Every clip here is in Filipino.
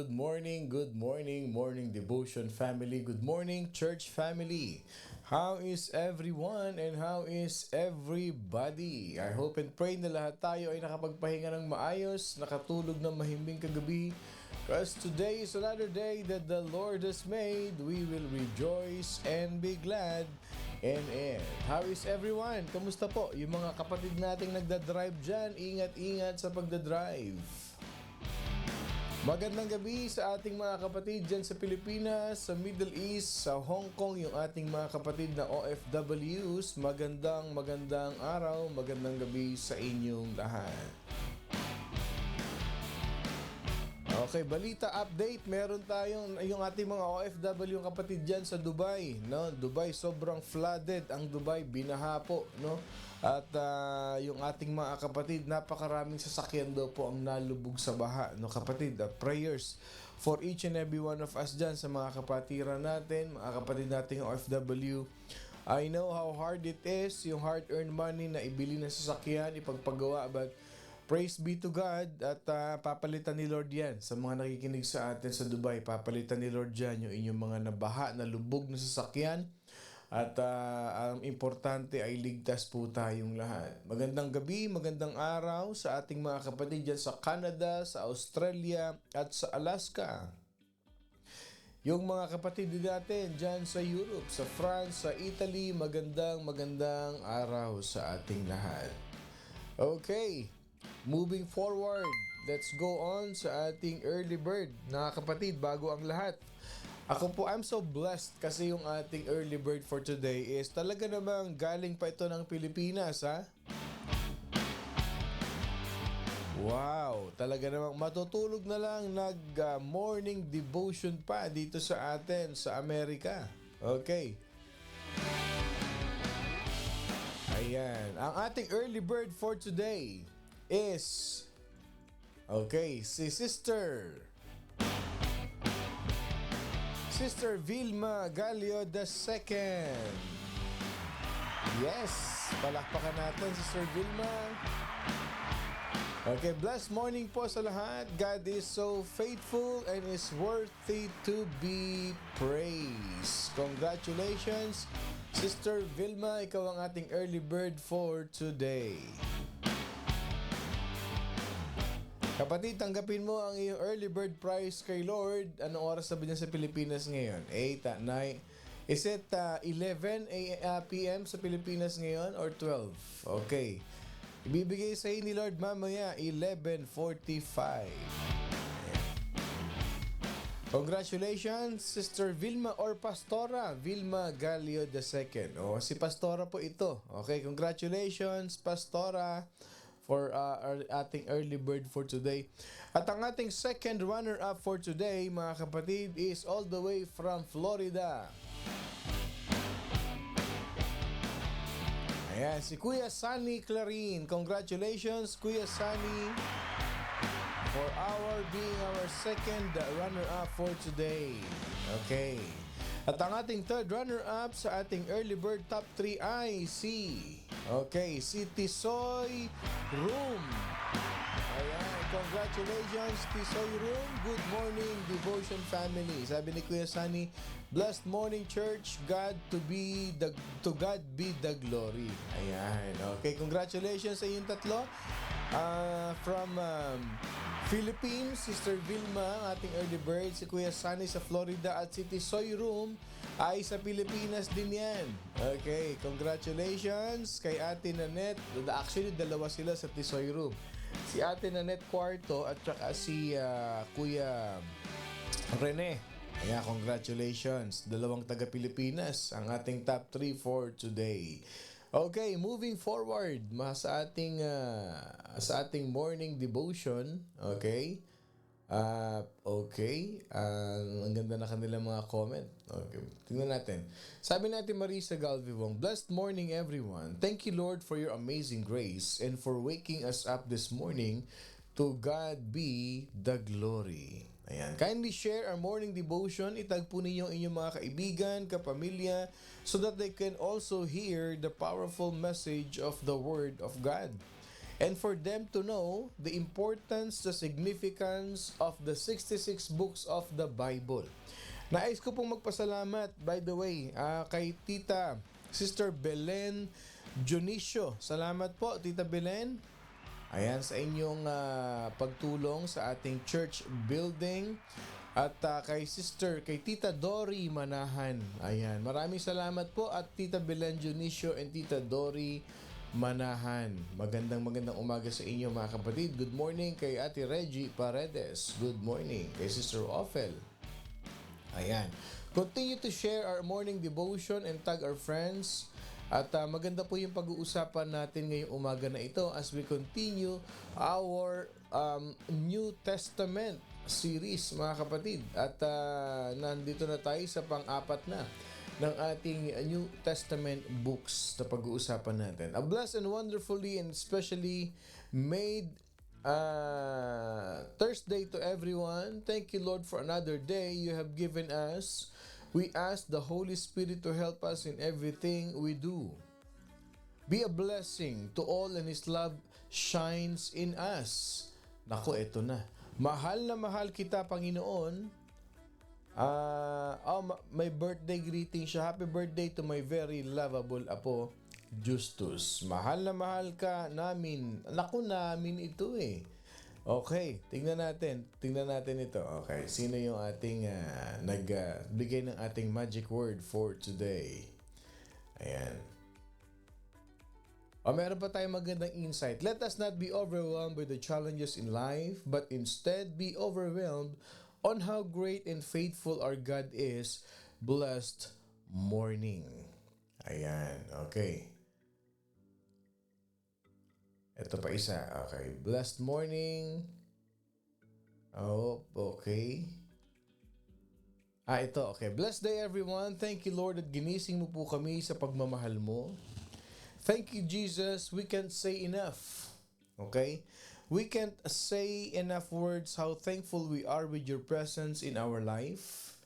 good morning, morning devotion family, good morning, church family. How is everyone and how is everybody? I hope and pray na lahat tayo ay nakapagpahinga ng maayos, nakatulog ng mahimbing kagabi. Because today is another day that the Lord has made, we will rejoice and be glad in it. How is everyone? Kamusta po? Yung mga kapatid nating nagdadrive dyan, ingat-ingat sa pagdadrive. Magandang gabi sa ating mga kapatid dyan sa Pilipinas, sa Middle East, sa Hong Kong, yung ating mga kapatid na OFWs. Magandang araw, magandang gabi sa inyong lahat. Okay, balita update. Meron tayong yung ating mga OFW yung kapatid dyan sa Dubai, no? Dubai sobrang flooded ang Dubai, binaha po, no? At yung ating mga kapatid, napakaraming sasakyan daw po ang nalubog sa baha, no kapatid? Prayers for each and every one of us dyan sa mga kapatiran natin, mga kapatid nating OFW. I know how hard it is, yung hard-earned money na ibili ng sasakyan, ipagpagawa, but praise be to God at papalitan ni Lord yan. Sa mga nakikinig sa atin sa Dubai, papalitan ni Lord yan yung inyong mga nabaha, nalubog na sasakyan. At ang importante ay ligtas po tayong lahat. Magandang gabi, magandang araw sa ating mga kapatid dyan sa Canada, sa Australia at sa Alaska. Yung mga kapatid natin dyan sa Europe, sa France, sa Italy, magandang araw sa ating lahat. Okay, moving forward, let's go on sa ating early bird. Mga kapatid, bago ang lahat, ako po, I'm so blessed kasi yung ating early bird for today is talaga namang galing pa ito ng Pilipinas, ha? Wow, talaga namang matutulog na lang morning devotion pa dito sa atin sa Amerika. Okay. Ayan, ang ating early bird for today is si Sister Vilma Gallio II. Yes, palakpakan natin Sister Vilma. Okay, blessed morning po sa lahat. God is so faithful and is worthy to be praised. Congratulations, Sister Vilma. Ikaw ang ating early bird for today. Kapatid, tanggapin mo ang iyong early bird prize kay Lord. Anong oras sabi niya sa Pilipinas ngayon? 8 at night. Is it 11 p.m. sa Pilipinas ngayon or 12? Okay. Ibibigay sa ni Lord mamaya 11:45. Congratulations, Sister Vilma or Pastora Vilma Gallio II. Si Pastora po ito. Okay, congratulations, Pastora, for our ating early bird for today. At ang ating second runner-up for today, mga kapatid, is all the way from Florida. Ayan, si Kuya Sunny Clarin. Congratulations, Kuya Sunny, for being our second runner-up for today. Okay. At ang ating third runner-up sa ating early bird top 3 ay si Tisoy Room. Ayan, congratulations Tisoy Room. Good morning, devotion family. Sabi ni Kuya Sunny, blessed morning church, to God be the glory. Ayan, okay, congratulations sa inyong tatlo. From Philippines, Sister Vilma, ang ating early bird, si Kuya Sunny sa Florida, at si Tisoy Room ay sa Pilipinas din yan. Okay, congratulations kay Ate Nanette. Actually, dalawa sila sa Tisoy Room. Si Ate Nanette Cuarto at saka si Kuya Rene. Ayan, congratulations. Dalawang taga-Pilipinas ang ating top 3 for today. Okay, moving forward sa ating morning devotion. Okay. Ang ganda na kanilang mga comment. Okay, tingnan natin. Sabi natin Marisa Galvivong, blessed morning everyone. Thank you Lord for your amazing grace and for waking us up this morning. To God be the glory. Ayan. Kindly share our morning devotion. Itag po ninyo inyong mga kaibigan, kapamilya, so that they can also hear the powerful message of the Word of God. and for them to know the importance, the significance of the 66 books of the Bible. Nais ko pong magpasalamat, by the way, kay Tita Sister Belen Junicio. Salamat po, Tita Belen. Ayan, sa inyong pagtulong sa ating church building. At kay Tita Dory Manahan. Ayan, maraming salamat po at Tita Belen Junicio and Tita Dory Manahan. Magandang umaga sa inyo mga kapatid. Good morning kay Ate Reggie Paredes. Good morning kay Sister Ophel. Ayan. Continue to share our morning devotion and tag our friends. At maganda po yung pag-uusapan natin ngayong umaga na ito as we continue our New Testament series mga kapatid. At nandito na tayo sa pang-apat na ng ating New Testament books na pag-uusapan natin. A blessed and wonderfully and specially made Thursday to everyone. Thank you, Lord, for another day you have given us. We ask the Holy Spirit to help us in everything we do. Be a blessing to all and His love shines in us. Nako, eto na. Mahal na mahal kita, Panginoon. May birthday greeting siya. Happy birthday to my very lovable apo, Justus. Mahal na mahal ka namin. Naku, namin ito eh. Okay, tingnan natin ito. Okay, sino yung ating nagbigay ng ating magic word for today? Ayan. Meron pa tayong magandang insight. Let us not be overwhelmed by the challenges in life, but instead be overwhelmed on how great and faithful our God is. Blessed morning. Ayan, okay. Ito pa isa. Okay. Blessed morning. Oh, okay. Ito. Okay. Blessed day everyone. Thank you, Lord, at ginising mo po kami sa pagmamahal mo. Thank you, Jesus. We can't say enough. Okay? We can't say enough words how thankful we are with your presence in our life.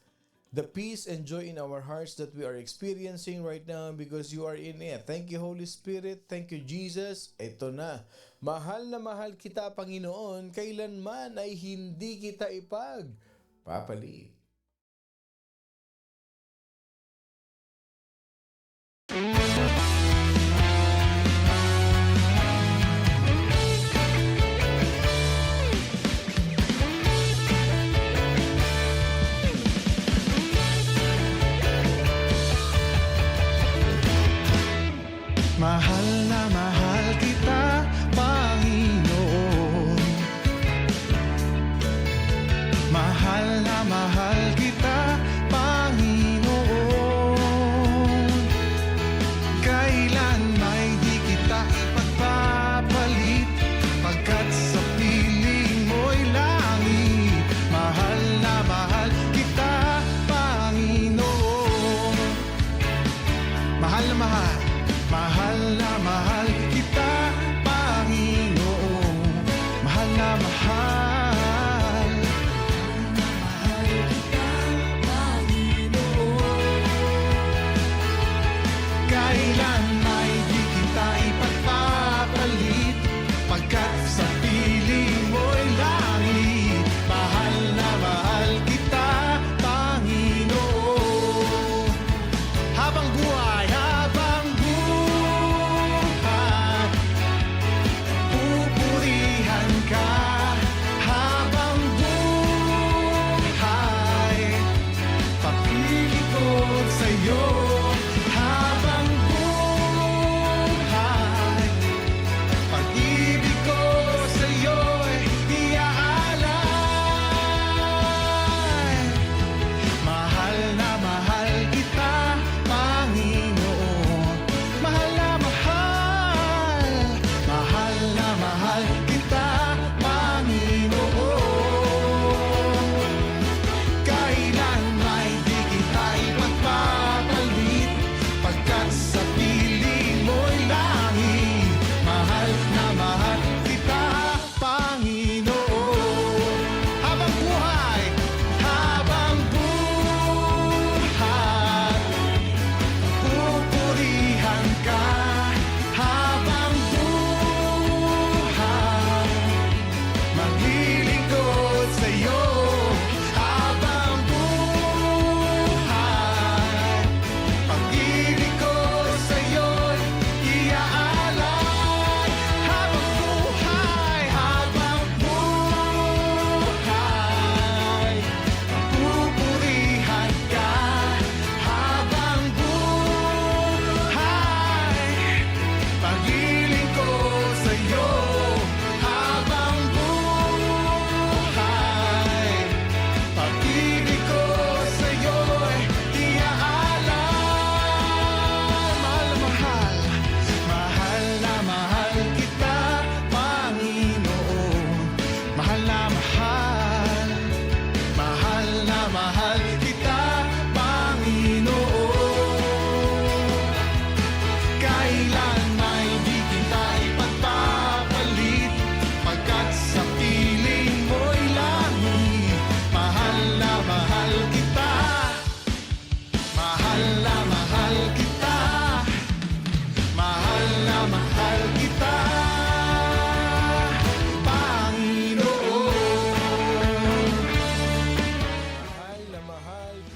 The peace and joy in our hearts that we are experiencing right now because you are in it. Thank you, Holy Spirit. Thank you, Jesus. Ito na. Mahal na mahal kita, Panginoon. Kailanman ay hindi kita ipagpapalit. Mahal na mahal kita, Panginoon. Mahal na mahal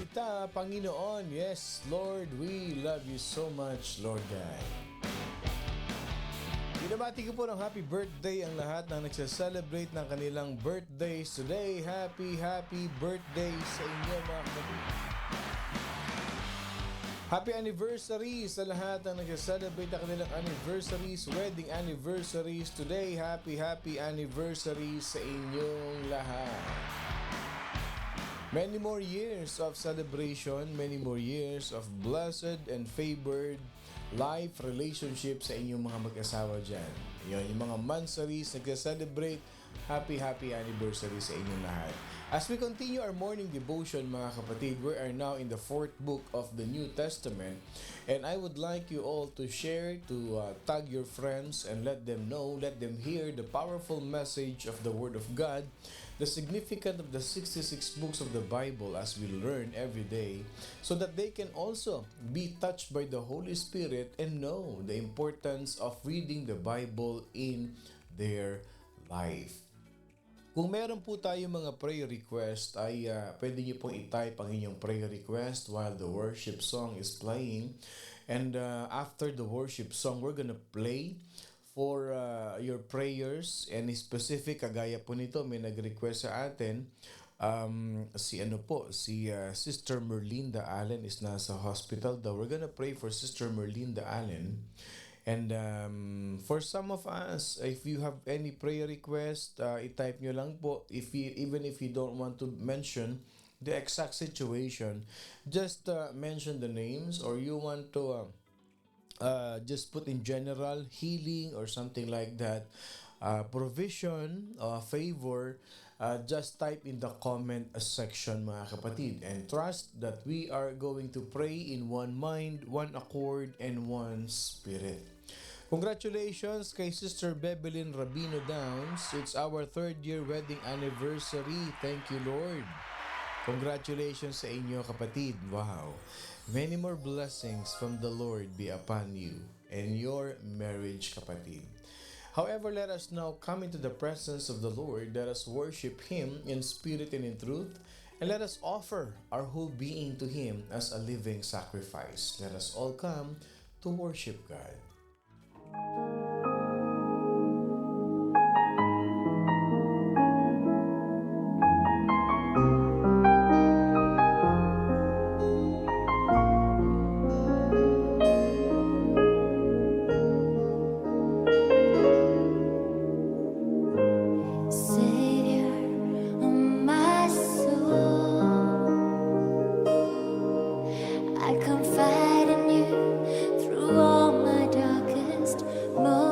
kita, Panginoon. Yes, Lord, we love you so much, Lord God. Binabati ko po ng happy birthday ang lahat na nagsa-celebrate ng kanilang birthdays today. Happy birthday sa inyo mga kapatid. Happy anniversary sa lahat na nagsa-celebrate ng kanilang anniversaries, wedding anniversaries today. Happy anniversary sa inyong lahat. Many more years of celebration, many more years of blessed and favored life relationship sa inyong mga mag-asawa dyan. Yun, yung mga mansaries nagsa-celebrate, happy anniversary sa inyong lahat. As we continue our morning devotion mga kapatid, we are now in the 4th book of the New Testament, and I would like you all to share, to tag your friends and let them know, let them hear the powerful message of the Word of God, the significance of the 66 books of the Bible as we learn every day, so that they can also be touched by the Holy Spirit and know the importance of reading the Bible in their life. Kung meron po tayo mga prayer request ay pwede niyo pong i-type ang inyong prayer request while the worship song is playing. And after the worship song, we're gonna play for your prayers. Any specific, kagaya po nito, may nag-request sa atin. Si Sister Merlinda Allen is nasa hospital daw. We're gonna pray for Sister Merlinda Allen. And for some of us, if you have any prayer request, i-type nyo lang po. Even if you don't want to mention the exact situation, just mention the names, or you want to just put in general healing or something like that. Provision, favor, just type in the comment section mga kapatid. And trust that we are going to pray in one mind, one accord, and one spirit. Congratulations kay Sister Bebelyn Rabino Downs. It's our 3rd year wedding anniversary. Thank you, Lord. Congratulations sa inyo, kapatid. Wow. Many more blessings from the Lord be upon you and your marriage, kapatid. However, let us now come into the presence of the Lord. Let us worship Him in spirit and in truth. And let us offer our whole being to Him as a living sacrifice. Let us all come to worship God. I confide in you through all my darkest moments.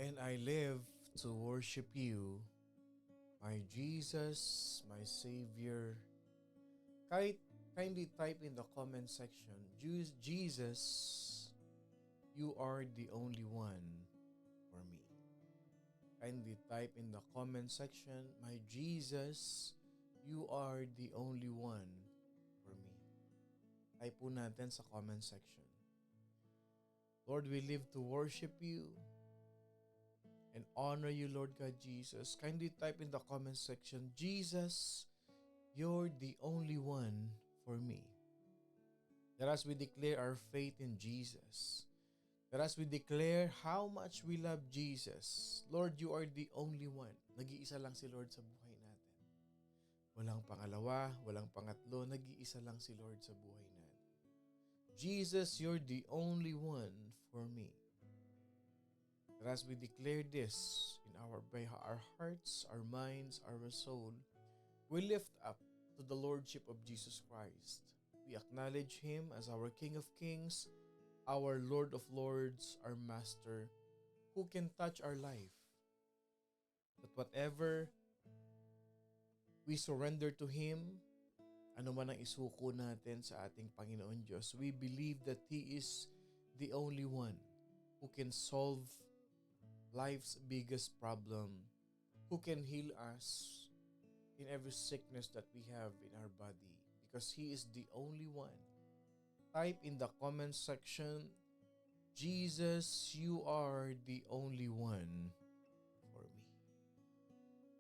And I live to worship you, my Jesus, my Savior. Kindly type in the comment section, Jesus, you are the only one for me. Kindly type in the comment section, my Jesus, you are the only one for me. Type po natin sa comment section. Lord, we live to worship you and honor you, Lord God Jesus. Kindly type in the comment section, Jesus, you're the only one for me. That as we declare our faith in Jesus, that as we declare how much we love Jesus, Lord, you are the only one. Nag-iisa lang si Lord sa buhay natin. Walang pangalawa, walang pangatlo, nag-iisa lang si Lord sa buhay natin. Jesus, you're the only one for me. That as we declare this in by our hearts, our minds, our soul, we lift up to the Lordship of Jesus Christ. We acknowledge Him as our King of Kings, our Lord of Lords, our Master, who can touch our life. That whatever we surrender to Him, ano man ang isuko natin sa ating Panginoon Diyos, we believe that He is the only one who can solve life's biggest problem, who can heal us in every sickness that we have in our body, because He is the only one. Type in the comment section, Jesus, you are the only one for me.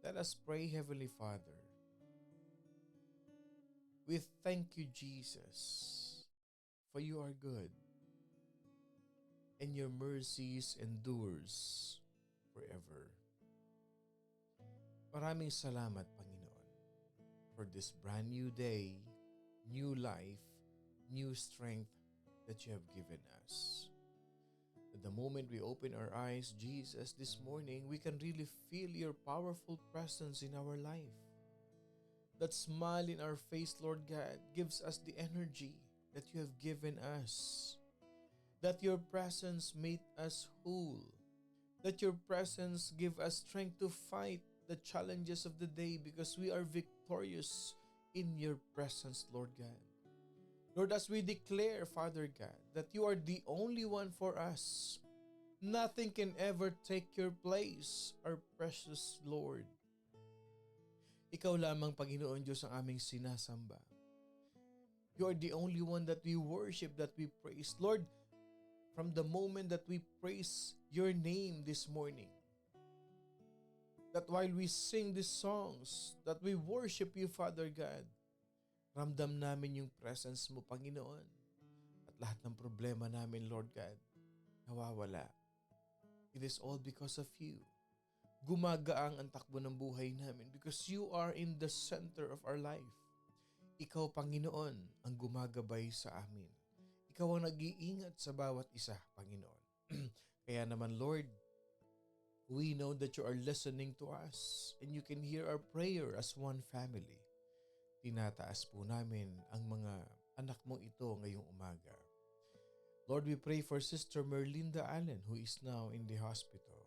Let us pray. Heavenly Father, we thank you, Jesus, for you are good and your mercies endures forever. Maraming salamat, Panginoon, for this brand new day, new life, new strength that you have given us. At the moment we open our eyes, Jesus, this morning, we can really feel your powerful presence in our life. That smile in our face, Lord God, gives us the energy that you have given us. That your presence made us whole. That your presence give us strength to fight the challenges of the day because we are victorious in your presence, Lord God. Lord, as we declare, Father God, that you are the only one for us, nothing can ever take your place, our precious Lord. Ikaw lamang, Panginoon Diyos, ang aming sinasamba. You are the only one that we worship, that we praise. Lord, from the moment that we praise your name this morning, that while we sing these songs, that we worship you, Father God, ramdam namin yung presence mo, Panginoon. At lahat ng problema namin, Lord God, nawawala. It is all because of you. Gumagaang ang takbo ng buhay namin because you are in the center of our life. Ikaw, Panginoon, ang gumagabay sa amin. Ikaw ang nag-iingat sa bawat isa, Panginoon. Kaya naman, Lord, we know that you are listening to us and you can hear our prayer as one family. Tinataas po namin ang mga anak mong ito ngayong umaga. Lord, we pray for Sister Merlinda Allen who is now in the hospital.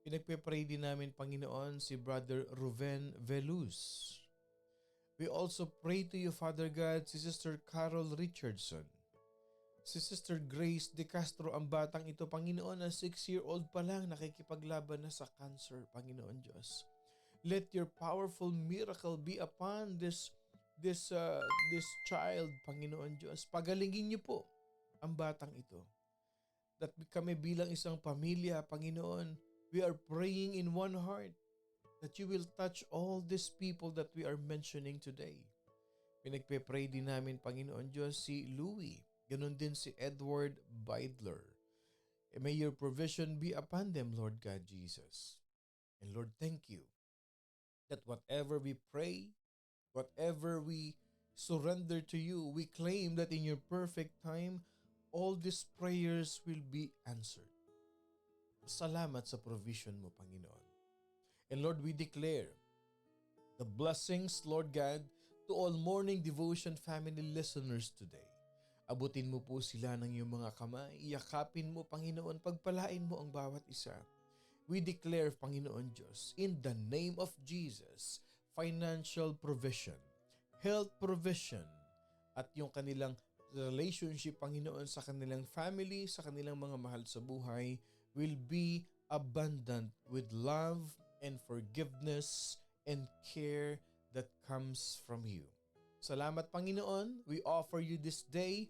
Pinagpe-pray din namin, Panginoon, si Brother Ruven Veluz. We also pray to you, Father God, si Sister Carol Richardson. Si Sister Grace De Castro, ang batang ito, Panginoon, na 6-year-old pa lang nakikipaglaban na sa cancer, Panginoon Diyos. Let your powerful miracle be upon this child, Panginoon Diyos. Pagalingin niyo po ang batang ito. That kami bilang isang pamilya, Panginoon, we are praying in one heart that you will touch all these people that we are mentioning today. Pinagpe-pray din namin, Panginoon Diyos, si Louie. Ganon din si Edward Beidler. May your provision be upon them, Lord God Jesus. And Lord, thank you that whatever we pray, whatever we surrender to you, we claim that in your perfect time, all these prayers will be answered. Salamat sa provision mo, Panginoon. And Lord, we declare the blessings, Lord God, to all Morning Devotion family listeners today. Abutin mo po sila ng iyong mga kamay, iyakapin mo, Panginoon, pagpalain mo ang bawat isa. we declare, Panginoon Diyos, in the name of Jesus, financial provision, health provision, at yung kanilang relationship, Panginoon, sa kanilang family, sa kanilang mga mahal sa buhay, will be abundant with love and forgiveness and care that comes from you. Salamat, Panginoon. We offer you this day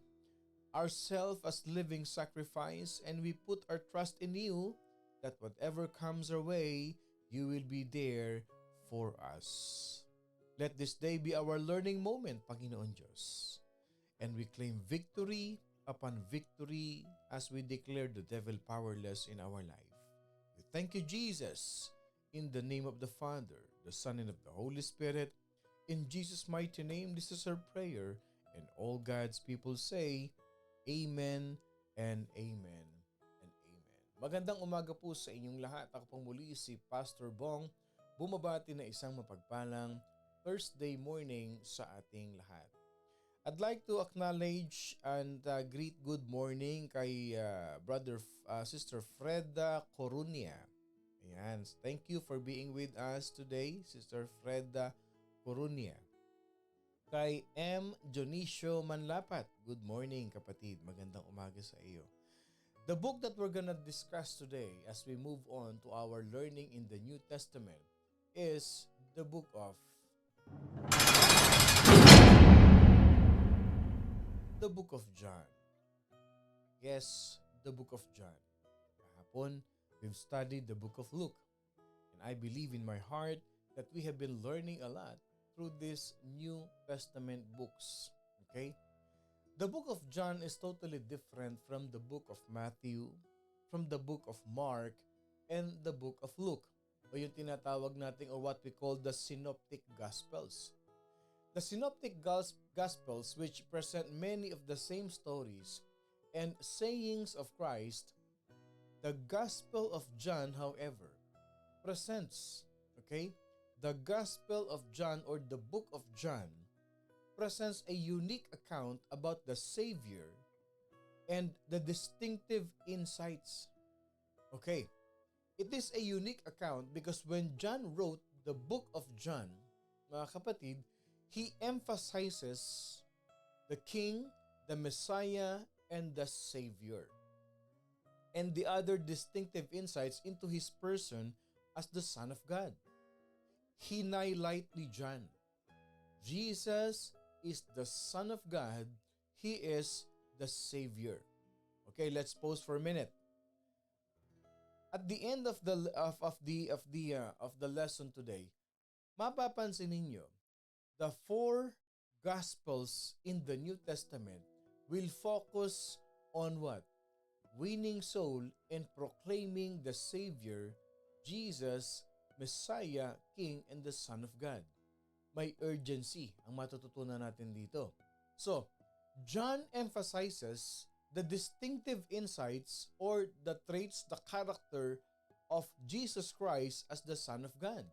ourselves as living sacrifice, and we put our trust in you that whatever comes our way, you will be there for us. Let this day be our learning moment, Panginoon Diyos. And we claim victory upon victory as we declare the devil powerless in our life. We thank you, Jesus, in the name of the Father, the Son, and of the Holy Spirit. In Jesus' mighty name, this is our prayer. And all God's people say, Amen and Amen and Amen. Magandang umaga po sa inyong lahat. Ako pong muli si Pastor Bong, bumabati na isang mapagpalang Thursday morning sa ating lahat. I'd like to acknowledge and greet good morning kay Sister Freda Corunia. Ayan, thank you for being with us today, Sister Freda Corunia. Kay M. Dionisio Manlapat, good morning kapatid, magandang umaga sa iyo. The book that we're gonna discuss today as we move on to our learning in the New Testament is the book of John. Yes, the book of John. Kahapon, we've studied the book of Luke. And I believe in my heart that we have been learning a lot through these New Testament books. Okay? The book of John is totally different from the book of Matthew, from the book of Mark, and the book of Luke, o yung tinatawag natin or what we call the Synoptic Gospels. The Synoptic Gospels, which present many of the same stories and sayings of Christ, the Gospel of John, however, presents, the Gospel of John or the book of John presents a unique account about the Savior and the distinctive insights. Okay, it is a unique account because when John wrote the book of John, mga kapatid, he emphasizes the King, the Messiah, and the Savior, and the other distinctive insights into his person as the Son of God. Hinaylightly John. Jesus is the Son of God. He is the Savior. Okay, let's pause for a minute. At the end of the lesson today, mapapansin ninyo, the four Gospels in the New Testament will focus on what? Winning soul and proclaiming the Savior, Jesus, Messiah, King, and the Son of God. May urgency ang matututunan natin dito. So, John emphasizes the distinctive insights or the traits, the character of Jesus Christ as the Son of God.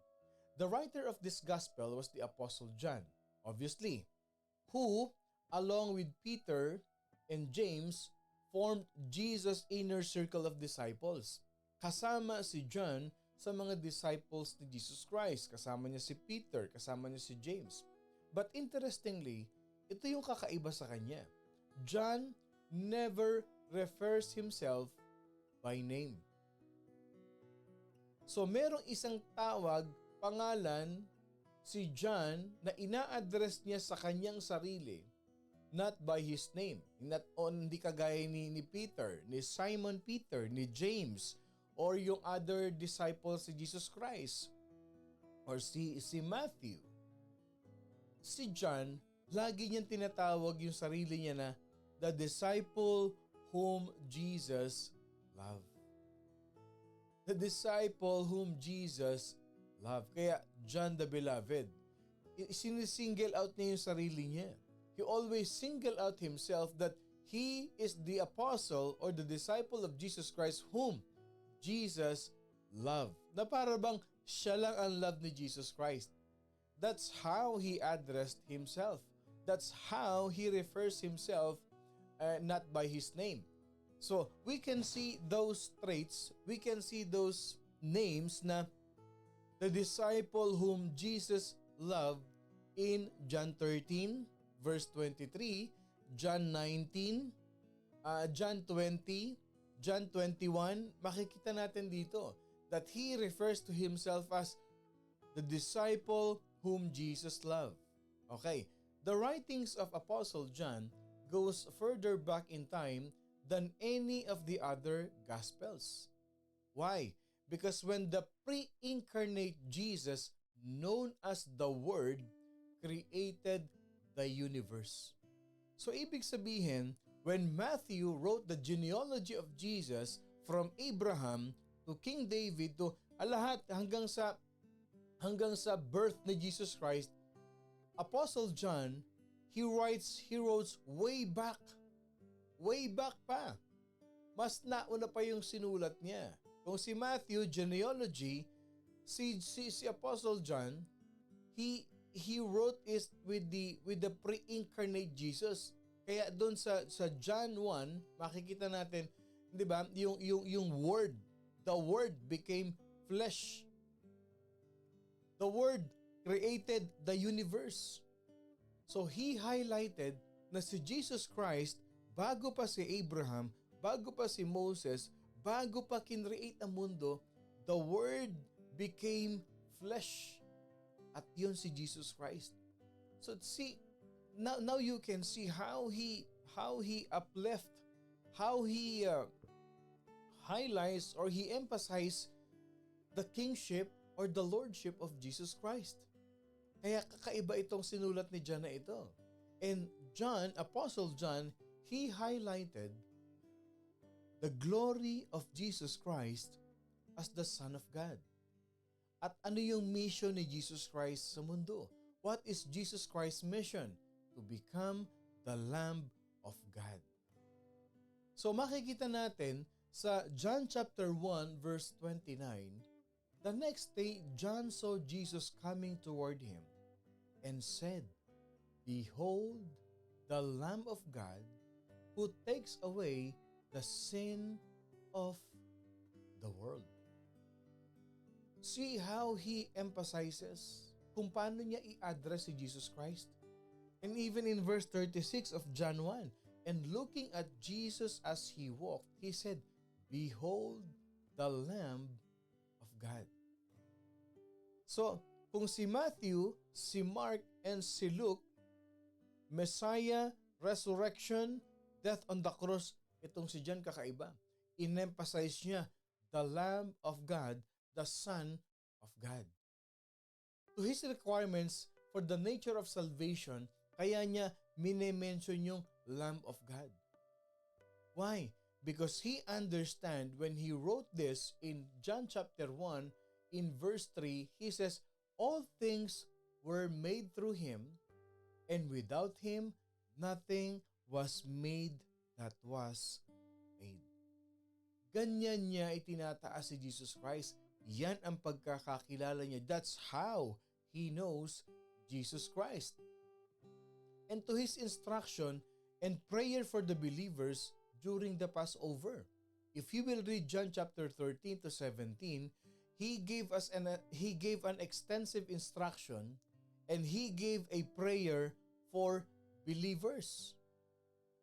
The writer of this gospel was the Apostle John, obviously, who, along with Peter and James, formed Jesus' inner circle of disciples. Kasama si John sa mga disciples ni Jesus Christ. Kasama niya si Peter, kasama niya si James. But interestingly, ito yung kakaiba sa kanya. John never refers himself by name. So merong isang tawag, pangalan, si John na ina-address niya sa kanyang sarili, not by his name. Hindi kagaya ni Peter, ni Simon Peter, ni James, or yung other disciples si Jesus Christ, or si Matthew. Si John, lagi niyang tinatawag yung sarili niya na the disciple whom Jesus loved. The disciple whom Jesus loved. Kaya John the Beloved, sinisingle out niya yung sarili niya. He always single out himself that he is the apostle or the disciple of Jesus Christ whom Jesus loved. Na para bang siya lang ang love ni Jesus Christ. That's how he addressed himself. That's how he refers himself, not by his name. So we can see those traits, we can see those names na the disciple whom Jesus loved in John 13 verse 23, John 19, John 20, John 21, makikita natin dito that he refers to himself as the disciple whom Jesus loved. Okay, the writings of Apostle John goes further back in time than any of the other Gospels. Why? Because when the pre-incarnate Jesus, known as the Word, created the universe. So ibig sabihin, when Matthew wrote the genealogy of Jesus from Abraham to King David to lahat hanggang sa birth ni Jesus Christ, Apostle John, he wrote way back pa. Mas nauna pa yung sinulat niya. Kung si Matthew, genealogy, si Apostle John, he wrote is with the pre-incarnate Jesus. Kaya doon sa John 1, makikita natin, 'di ba, yung word, the word became flesh. The word created the universe. So he highlighted na si Jesus Christ, bago pa si Abraham, bago pa si Moses, bago pa kinreate ang mundo, the word became flesh. At yun si Jesus Christ. So see, now you can see how he uplift, how he highlights or he emphasizes the kingship or the lordship of Jesus Christ. Kaya kakaiba itong sinulat ni John na ito. And John, Apostle John, he highlighted the glory of Jesus Christ as the Son of God. At ano yung mission ni Jesus Christ sa mundo? What is Jesus Christ's mission? To become the Lamb of God. So makikita natin sa John chapter 1 verse 29, the next day John saw Jesus coming toward him and said, "Behold the Lamb of God who takes away the sin of the world." See how he emphasizes kung paano niya i-address si Jesus Christ. And even in verse 36 of John 1, and looking at Jesus as he walked, he said, "Behold the Lamb of God." So, kung si Matthew, si Mark, and si Luke, Messiah, resurrection, death on the cross, itong si John kakaiba. In-emphasize niya the Lamb of God, the Son of God. To his requirements for the nature of salvation, kaya niya mine-mention yung Lamb of God. Why? Because he understand when he wrote this in John chapter 1, in verse 3, he says, "All things were made through him, and without him, nothing was made that was made." Ganyan niya itinataas si Jesus Christ. Yan ang pagkakakilala niya. That's how he knows Jesus Christ. And to his instruction and prayer for the believers during the Passover. If you will read John chapter 13 to 17, he gave an extensive instruction and he gave a prayer for believers.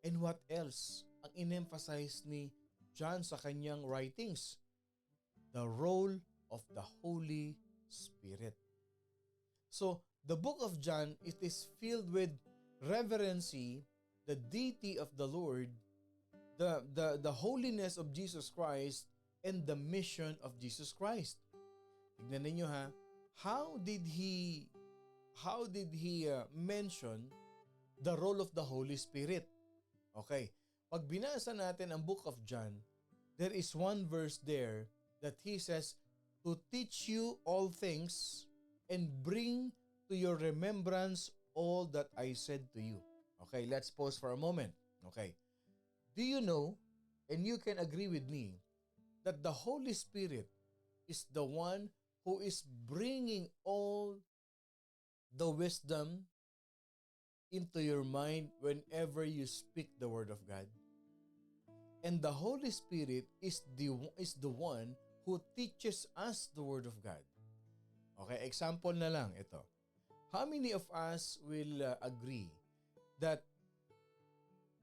And what else ang in-emphasize ni John sa kanyang writings? The role of the Holy Spirit. So, the book of John, it is filled with reverency, the deity of the Lord, the holiness of Jesus Christ, and the mission of Jesus Christ. Tignan ninyo ha, how did he mention the role of the Holy Spirit? Okay, pag binasa natin ang book of John, there is one verse there that he says, "To teach you all things and bring to your remembrance all that I said to you." Okay, let's pause for a moment. Okay, do you know, and you can agree with me, that the Holy Spirit is the one who is bringing all the wisdom into your mind whenever you speak the Word of God? And the Holy Spirit is the one who teaches us the Word of God. Okay, example na lang ito. How many of us will agree that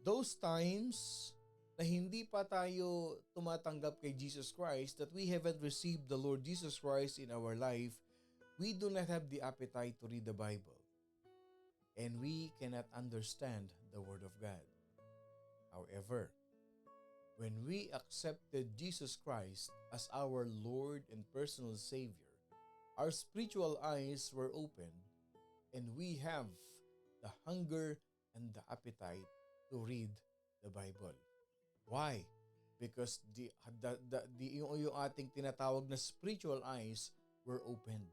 those times na hindi pa tayo tumatanggap kay Jesus Christ, that we haven't received the Lord Jesus Christ in our life, we do not have the appetite to read the Bible. And we cannot understand the Word of God. However, when we accepted Jesus Christ as our Lord and personal Savior, our spiritual eyes were opened and we have the hunger and the appetite to read the Bible. Why? Because yung ating tinatawag na spiritual eyes were opened.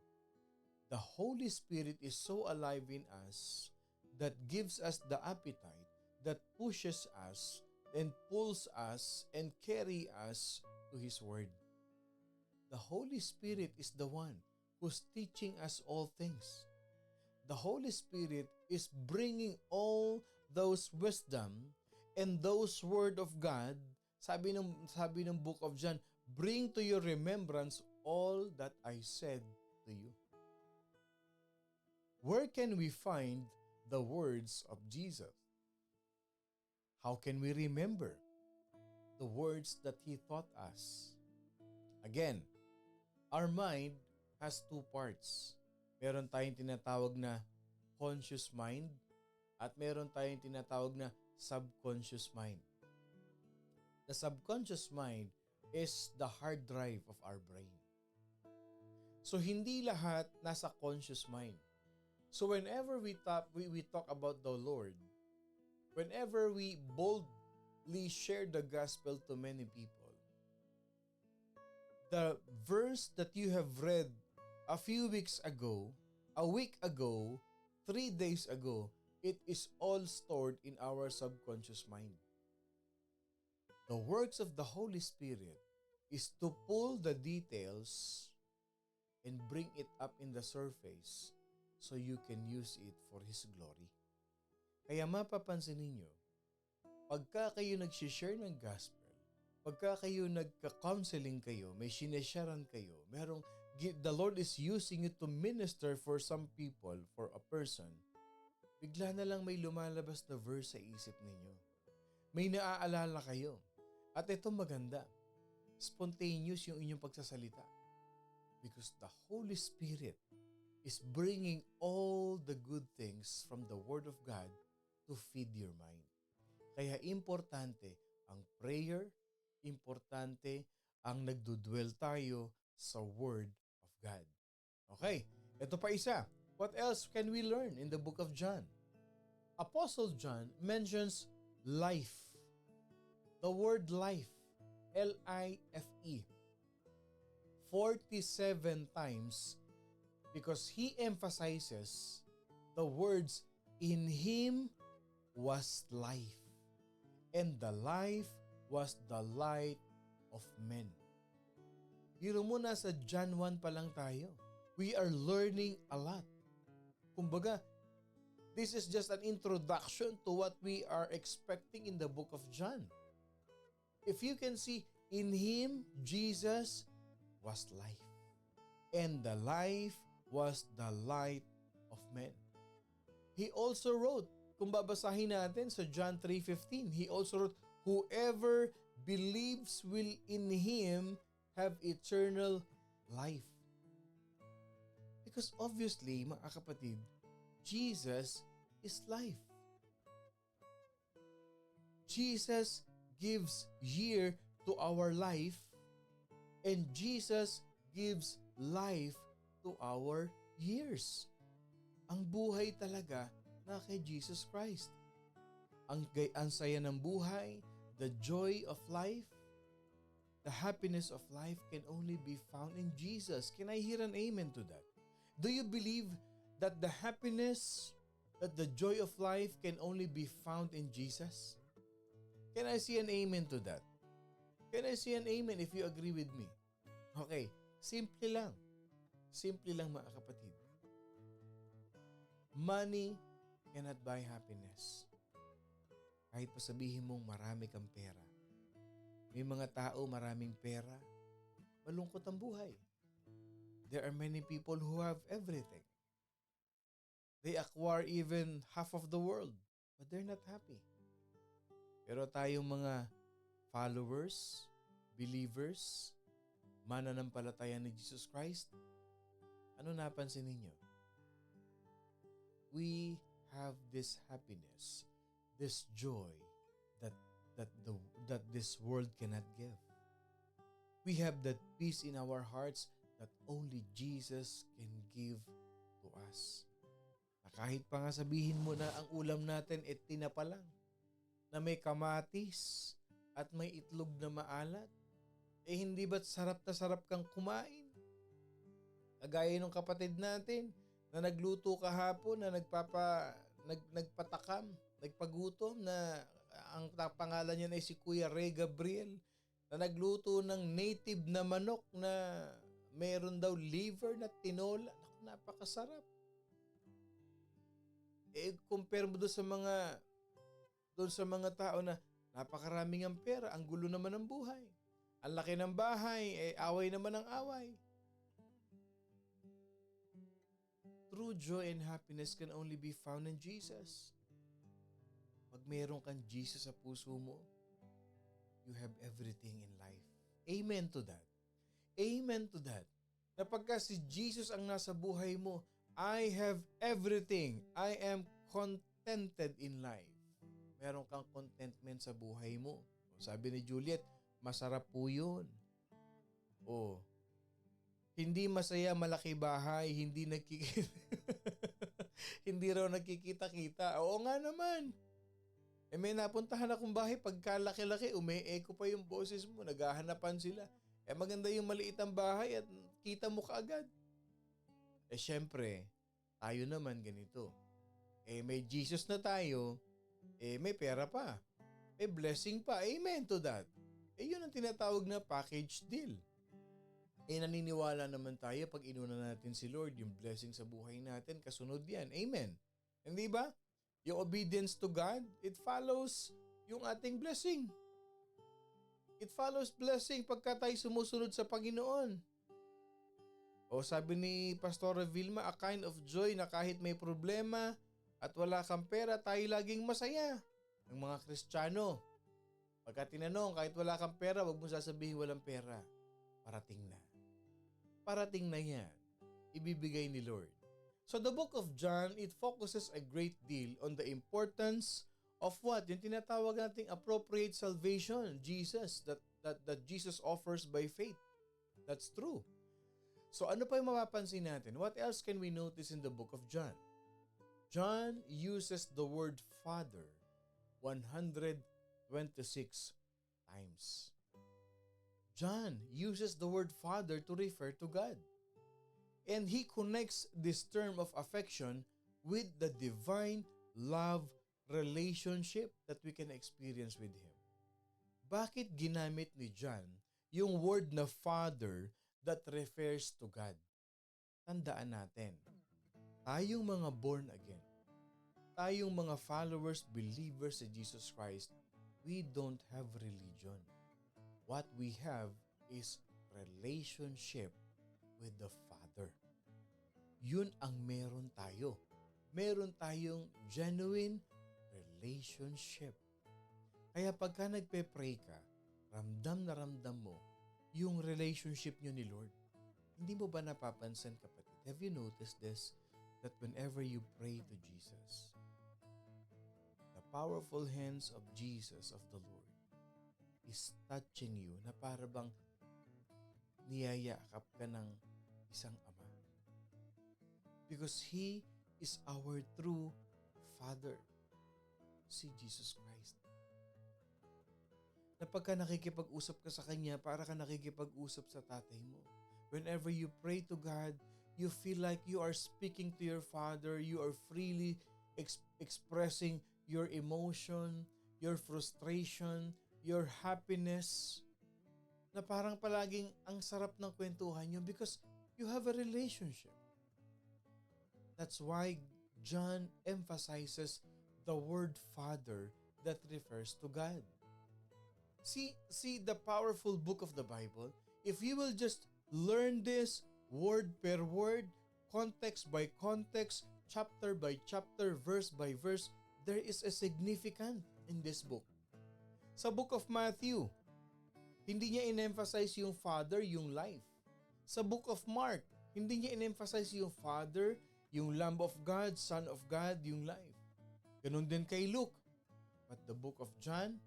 The Holy Spirit is so alive in us that gives us the appetite, that pushes us and pulls us and carry us to His Word. The Holy Spirit is the one who's teaching us all things. The Holy Spirit is bringing all those wisdom and those Word of God. Sabi ng book of John, bring to your remembrance all that I said to you. Where can we find the words of Jesus? How can we remember the words that He taught us? Again, our mind has two parts. Meron tayong tinatawag na conscious mind at meron tayong tinatawag na subconscious mind. The subconscious mind is the hard drive of our brain. So hindi lahat nasa conscious mind. So whenever we talk about the Lord, whenever we boldly share the gospel to many people, the verse that you have read a few weeks ago, a week ago, 3 days ago, it is all stored in our subconscious mind. The works of the Holy Spirit is to pull the details and bring it up in the surface so you can use it for His glory. Kaya mapapansin ninyo, pagka kayo nag-share ng gospel, pagka kayo nagka-counseling kayo, may sinesharan kayo, the Lord is using it to minister for some people, for a person, bigla na lang may lumalabas na verse sa isip ninyo. May naaalala kayo. At ito maganda, spontaneous yung inyong pagsasalita. Because the Holy Spirit is bringing all the good things from the Word of God to feed your mind. Kaya importante ang prayer, importante ang nagdudwell tayo sa Word of God. Okay, ito pa isa. What else can we learn in the book of John? Apostle John mentions life. The word life, L-I-F-E, 47 times because he emphasizes the words, in Him was life, and the life was the light of men. Biro mo, nasa John 1 pa lang tayo. We are learning a lot. Kumbaga, this is just an introduction to what we are expecting in the book of John. If you can see, in Him, Jesus was life. And the life was the light of men. He also wrote, kung babasahin natin sa John 3:15, He also wrote, whoever believes will in Him have eternal life. Because obviously, mga kapatid, Jesus is life. Jesus gives year to our life, and Jesus gives life to our years. Ang buhay talaga na kay Jesus Christ. Ang saya ng buhay, the joy of life, the happiness of life can only be found in Jesus. Can I hear an amen to that? Do you believe that the happiness, that the joy of life can only be found in Jesus? Can I see an amen to that? Can I see an amen if you agree with me? Okay, simple lang. Simple lang, mga kapatid. Money cannot buy happiness. Kahit pa sabihin mong marami kang pera. May mga tao maraming pera, malungkot ang buhay. There are many people who have everything. They acquire even half of the world, but they're not happy. Pero tayong mga followers, believers, mananampalataya ni Jesus Christ, ano napansin ninyo? We have this happiness, this joy that this world cannot give. We have that peace in our hearts that only Jesus can give to us. Na kahit pa nga sabihin mo na ang ulam natin tinapa lang, na may kamatis at may itlog na maalat, hindi ba't sarap na sarap kang kumain? Kagaya ng kapatid natin na nagluto kahapon na nagpatakam, nagpagutom na ang pangalan niya ay si Kuya Ray Gabriel na nagluto ng native na manok na meron daw liver na tinola. Naku, napakasarap. Compare mo doon sa mga tao na napakaraming ang pera, ang gulo naman ng buhay. Ang laki ng bahay, away naman ang away. True joy and happiness can only be found in Jesus. Pag meron kang Jesus sa puso mo, you have everything in life. Amen to that. Amen to that. Na pagka si Jesus ang nasa buhay mo, I have everything. I am contented in life. Meron kang contentment sa buhay mo. Sabi ni Juliet, masarap po yun. Hindi masaya malaki bahay, hindi hindi raw nagkikita-kita. Oo nga naman. May napuntahan akong bahay, pagkalaki-laki, umi-echo pa yung boses mo, naghahanapan sila. Maganda yung maliit ang bahay at kita mo kaagad. Syempre, tayo naman ganito. May Jesus na tayo, may pera pa, may blessing pa. Amen to that. Yun ang tinatawag na package deal. Naniniwala naman tayo pag inuna natin si Lord, yung blessing sa buhay natin, kasunod yan. Amen. Hindi ba? Yung obedience to God, it follows yung ating blessing. It follows blessing pagka tayo sumusunod sa Panginoon. Sabi ni Pastor Vilma, a kind of joy na kahit may problema at wala kang pera, tayo laging masaya. Ang mga Kristiyano, pagka tinanong, kahit wala kang pera, wag mo sasabihin walang pera. Parating na. Parating na yan. Ibibigay ni Lord. So the book of John, it focuses a great deal on the importance of what? Yung tinatawag nating appropriate salvation, Jesus, that Jesus offers by faith. That's true. So ano pa yung mapapansin natin? What else can we notice in the book of John? John uses the word Father 126 times. John uses the word Father to refer to God. And he connects this term of affection with the divine love relationship that we can experience with Him. Bakit ginamit ni John yung word na Father that refers to God? Tandaan natin, tayong mga born again, tayong mga followers, believers sa Jesus Christ, we don't have religion. What we have is relationship with the Father. Yun ang meron tayo. Meron tayong genuine relationship. Kaya pagka nagpe-pray ka, ramdam na ramdam mo yung relationship nyo ni Lord. Hindi mo ba napapansin, kapatid? Have you noticed this? That whenever you pray to Jesus, the powerful hands of Jesus, of the Lord, is touching you na para bang niyayakap ka ng isang ama. Because He is our true Father, si Jesus Christ. Na pagka nakikipag-usap ka sa Kanya, para ka nakikipag-usap sa tatay mo. Whenever you pray to God, you feel like you are speaking to your Father, you are freely expressing your emotion, your frustration, your happiness, na parang palaging ang sarap ng kwentuhan nyo because you have a relationship. That's why John emphasizes the word Father that refers to God. See the powerful book of the Bible, If you will just learn this word per word, context by context, chapter by chapter, verse by verse, there is a significant in this book. Sa book of Matthew, hindi niya in-emphasize yung Father, yung life. Sa book of Mark, hindi niya in-emphasize yung Father, yung Lamb of God, Son of God, yung life. Ganun din kay Luke. But the book of John,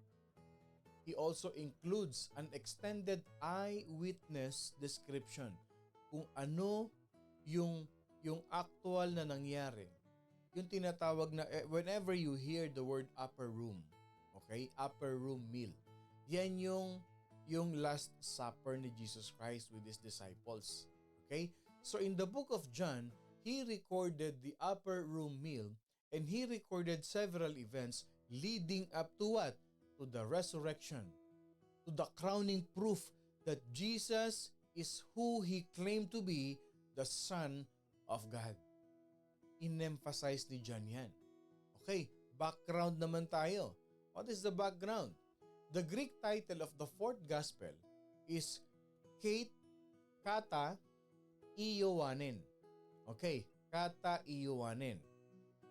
he also includes an extended eyewitness description kung ano yung actual na nangyari. Yung tinatawag na whenever you hear the word upper room, okay? Upper room meal. Yan yung last supper ni Jesus Christ with his disciples. Okay? So in the book of John, he recorded the upper room meal and he recorded several events leading up to what? To the resurrection, to the crowning proof that Jesus is who he claimed to be, the Son of God. In-emphasize ni John yan. Okay, background naman tayo. What is the background? The Greek title of the fourth gospel is Kata Iowanin. Okay, Kata Iowanin.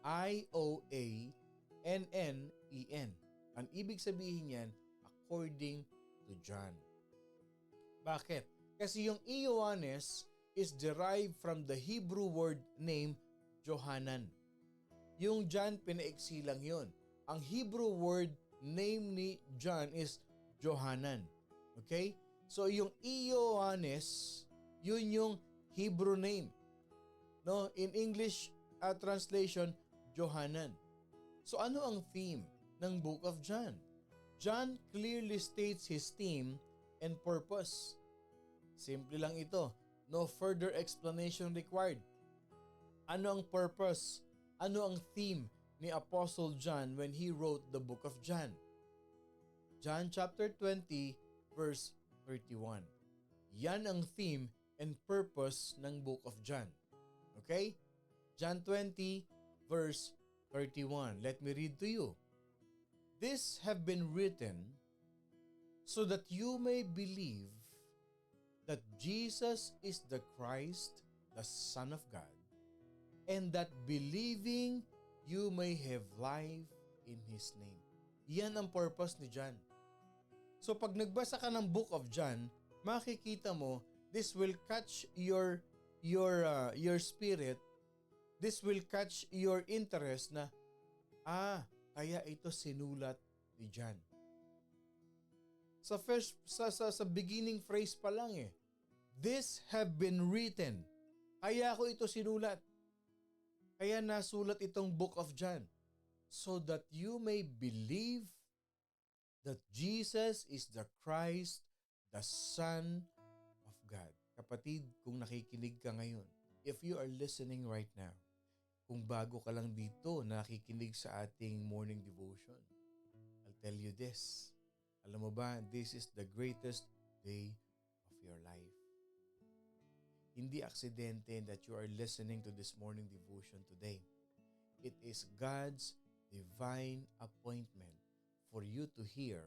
Ioannen. Ang ibig sabihin yan, according to John. Bakit? Kasi yung Ioannes is derived from the Hebrew word name Johanan. Yung John, pinaiksi lang yun. Ang Hebrew word name ni John is Johanan. Okay? So yung Ioannes, yun yung Hebrew name. No, in English translation, Johanan. So ano ang theme ng Book of John? John clearly states his theme and purpose. Simple lang ito. No further explanation required. Ano ang purpose? Ano ang theme ni Apostle John when he wrote the Book of John? John chapter 20 verse 31. Yan ang theme and purpose ng Book of John. Okay? John 20 verse 31. Let me read to you. This have been written so that you may believe that Jesus is the Christ, the Son of God, and that believing you may have life in His name. Yan ang purpose ni John. So pag nagbasa ka ng Book of John, makikita mo, this will catch your spirit, this will catch your interest na, kaya ito sinulat ni John. Sa beginning phrase pa lang this have been written. Kaya ko ito sinulat. Kaya nasulat itong Book of John so that you may believe that Jesus is the Christ, the Son of God. Kapatid, kung nakikinig ka ngayon, if you are listening right now, kung bago ka lang dito nakikinig sa ating morning devotion, I'll tell you this. Alam mo ba, this is the greatest day of your life. Hindi aksidente that you are listening to this morning devotion today. It is God's divine appointment for you to hear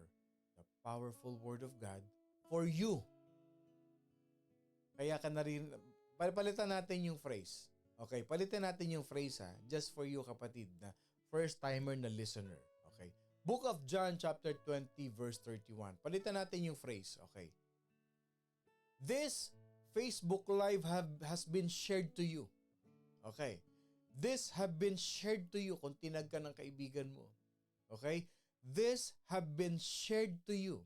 the powerful Word of God for you. Kaya ka na rin, palitan natin yung phrase. Okay, palitan natin yung phrase just for you kapatid na first-timer na listener. Okay, Book of John chapter 20 verse 31. Palitan natin yung phrase. Okay. This Facebook Live has been shared to you. Okay. This have been shared to you kung tinag ka ng kaibigan mo. Okay? This have been shared to you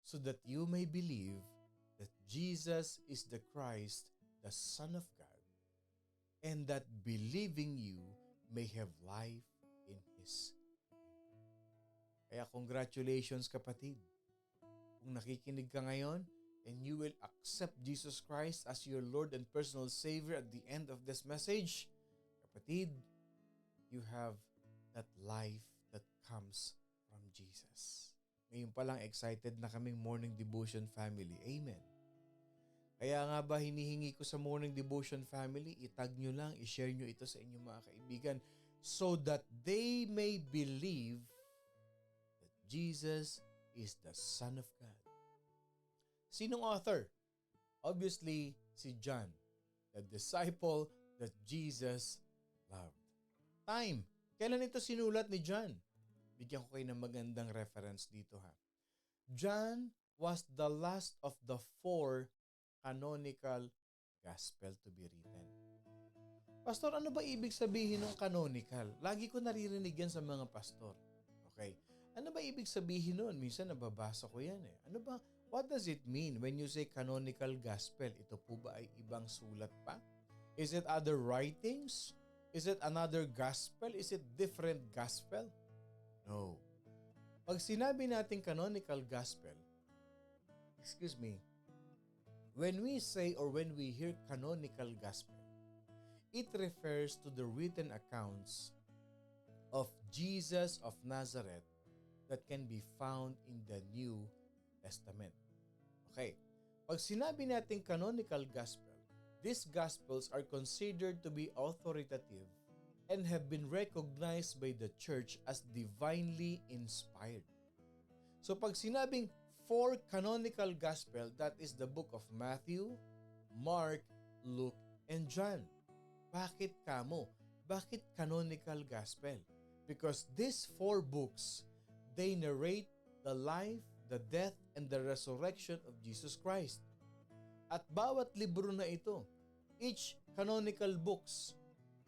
so that you may believe that Jesus is the Christ, the Son of God, and that believing you may have life in His name. Kaya congratulations kapatid. Kung nakikinig ka ngayon and you will accept Jesus Christ as your Lord and personal Savior at the end of this message, kapatid, you have that life that comes from Jesus. Ngayon pa lang excited na kaming morning devotion family. Amen. Kaya nga ba hinihingi ko sa morning devotion family, itag nyo lang, i-share nyo ito sa inyong mga kaibigan so that they may believe that Jesus is the Son of God. Sinong author Obviously, si John, the disciple that Jesus loved. Time. Kailan ito sinulat ni John? Bigyan ko kayo ng magandang reference dito ha. John was the last of the 4 canonical gospel to be written. Pastor, ano ba ibig sabihin ng canonical? Lagi ko naririnig yan sa mga pastor. Okay. Ano ba ibig sabihin nun? Minsan nababasa ko yan eh. Ano ba? What does it mean when you say canonical gospel? Ito po ba ay ibang sulat pa? Is it other writings? Is it another gospel? Is it different gospel? No. Pag sinabi natin canonical gospel, when we say or when we hear canonical gospel, it refers to the written accounts of Jesus of Nazareth that can be found in the New Testament. Okay. Pag sinabi natin canonical gospel, these gospels are considered to be authoritative and have been recognized by the church as divinely inspired. So pag sinabing 4 canonical gospel, that is the book of Matthew, Mark, Luke, and John. Bakit kamo? Bakit canonical gospel? Because these 4 books, they narrate the life, the death, and the resurrection of Jesus Christ. At bawat libro na ito, each canonical books,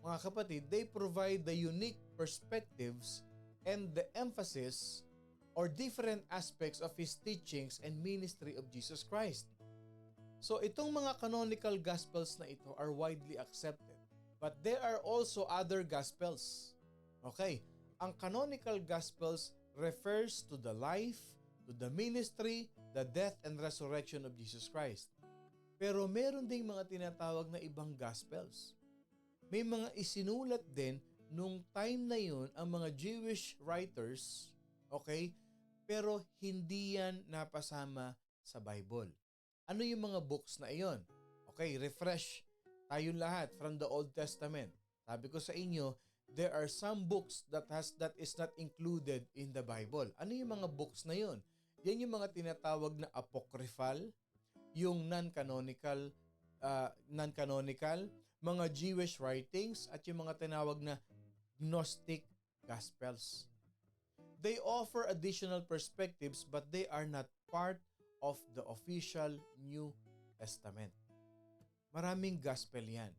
mga kapatid, they provide the unique perspectives and the emphasis or different aspects of His teachings and ministry of Jesus Christ. So itong mga canonical gospels na ito are widely accepted. But there are also other gospels. Okay, ang canonical gospels refers to the life, to the ministry, the death and resurrection of Jesus Christ. Pero meron ding mga tinatawag na ibang gospels. May mga isinulat din nung time na yun ang mga Jewish writers, okay? Pero hindi yan napasama sa Bible. Ano yung mga books na iyon? Okay, refresh tayong lahat from the Old Testament. Sabi ko sa inyo, there are some books that is not included in the Bible. Ano yung mga books na yun? Yan yung mga tinatawag na apocryphal, yung non-canonical, mga Jewish writings, at yung mga tinawag na Gnostic Gospels. They offer additional perspectives but they are not part of the official New Testament. Maraming gospel yan.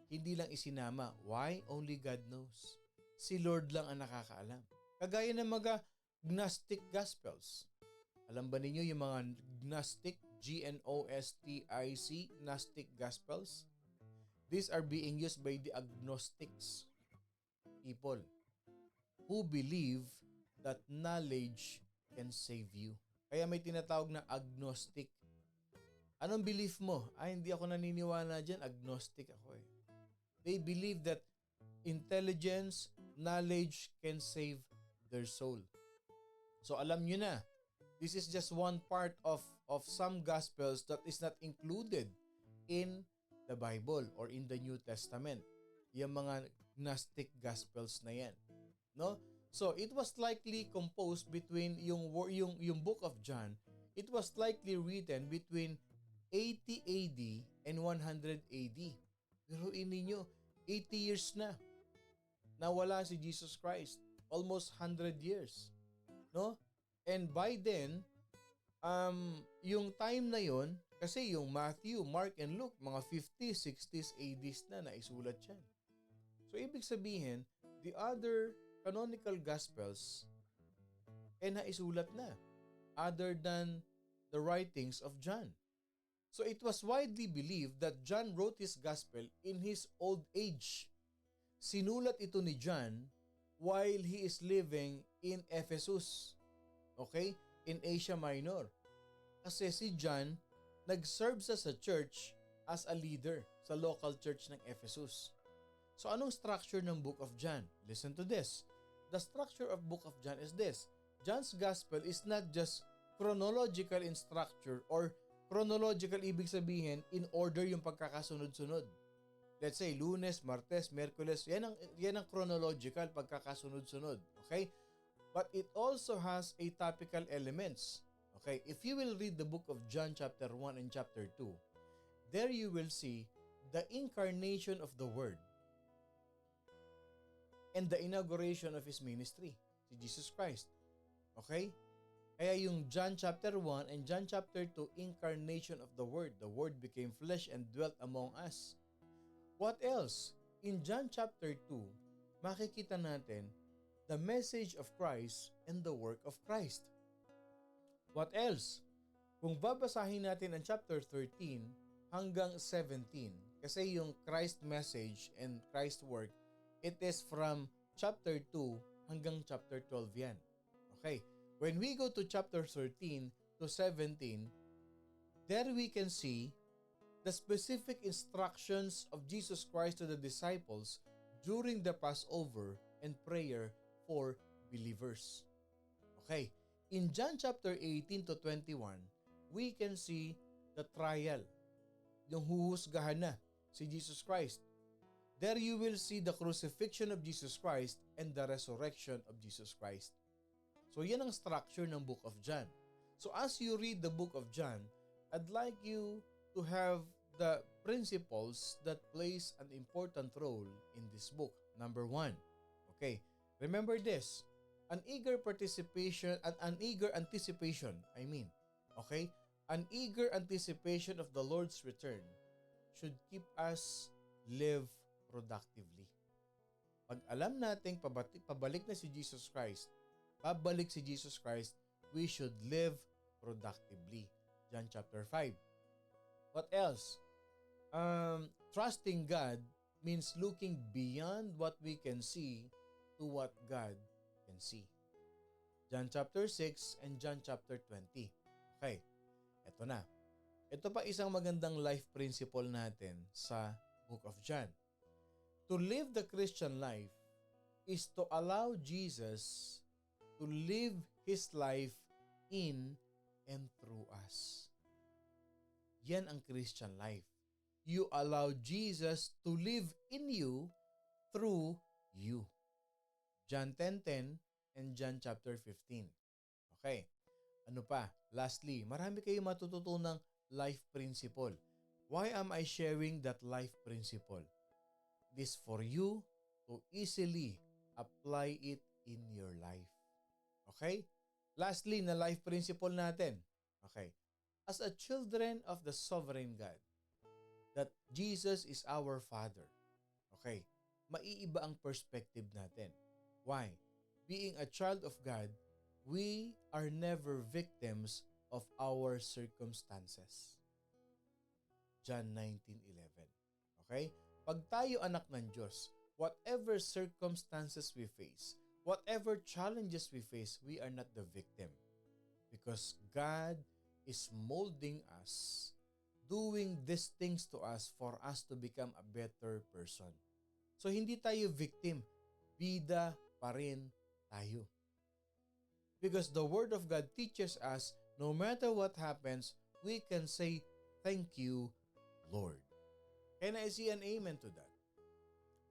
Hindi lang isinama. Why? Only God knows. Si Lord lang ang nakakaalam. Kagaya ng mga Gnostic Gospels. Alam ba ninyo yung mga Gnostic, Gnostic, Gnostic Gospels? These are being used by the agnostics, people who believe that knowledge can save you. Kaya may tinatawag na agnostic. Anong belief mo? Hindi ako naniniwala dyan. Agnostic ako eh. They believe that intelligence, knowledge can save their soul. So alam nyo na, this is just one part of some gospels that is not included in the Bible or in the New Testament. Yung mga Gnostic Gospels na yan. No? So it was likely composed between yung book of John, it was likely written between 80 AD and 100 AD. Pero ninyo, 80 years na nawala si Jesus Christ. Almost 100 years. No? And by then, yung time na yon, kasi yung Matthew, Mark, and Luke, mga 50s, 60s, 80s na naisulat yan. So ibig sabihin, the other canonical gospels naisulat na other than the writings of John. So it was widely believed that John wrote his gospel in his old age. Sinulat ito ni John while he is living in Ephesus. Okay? In Asia Minor. Kasi si John nag-serve sa church as a leader sa local church ng Ephesus. So anong structure ng Book of John? Listen to this. The structure of Book of John is this. John's gospel is not just chronological in structure or chronological ibig sabihin in order yung pagkakasunod-sunod. Let's say Lunes, Martes, Miyerkules, yan ang chronological pagkakasunod-sunod. Okay? But it also has a topical elements. Okay? If you will read the book of John chapter 1 and chapter 2, there you will see the incarnation of the Word and the inauguration of His ministry, si Jesus Christ. Okay? Kaya yung John chapter 1 and John chapter 2, incarnation of the Word. The Word became flesh and dwelt among us. What else? In John chapter 2, makikita natin the message of Christ and the work of Christ. What else? Kung babasahin natin ang chapter 13 hanggang 17, kasi yung Christ message and Christ work, it is from chapter 2 hanggang chapter 12 yan. Okay. When we go to chapter 13 to 17, there we can see the specific instructions of Jesus Christ to the disciples during the Passover and prayer for believers. Okay. In John chapter 18 to 21, we can see the trial, yung huhusgahan na si Jesus Christ. There you will see the crucifixion of Jesus Christ and the resurrection of Jesus Christ. So yan ang structure ng book of John. So as you read the book of John, I'd like you to have the principles that plays an important role in this book. Number 1, okay, remember this, an eager anticipation, okay? An eager anticipation of the Lord's return should keep us live productively. Pag alam nating pabalik na si Jesus Christ, babalik si Jesus Christ, we should live productively. John chapter 5. What else? Trusting God means looking beyond what we can see to what God can see. John chapter 6 and John chapter 20. Okay, eto na. Ito pa isang magandang life principle natin sa book of John. To live the Christian life is to allow Jesus to live His life in and through us. Yan ang Christian life. You allow Jesus to live in you through you. John 10:10 and John chapter 15. Okay. Ano pa? Lastly, marami kayong matututunang life principle. Why am I sharing that life principle? This for you to easily apply it in your life. Okay? Lastly, na life principle natin. Okay. As a children of the sovereign God, that Jesus is our Father. Okay. Maiiba ang perspective natin. Why? Being a child of God, we are never victims of our circumstances. John 19:11. Okay? Pag tayo anak ng Diyos, whatever circumstances we face, whatever challenges we face, we are not the victim. Because God is molding us, doing these things to us for us to become a better person. So hindi tayo victim, bida pa rin tayo. Because the Word of God teaches us, no matter what happens, we can say, "Thank you, Lord." Can I see an amen to that?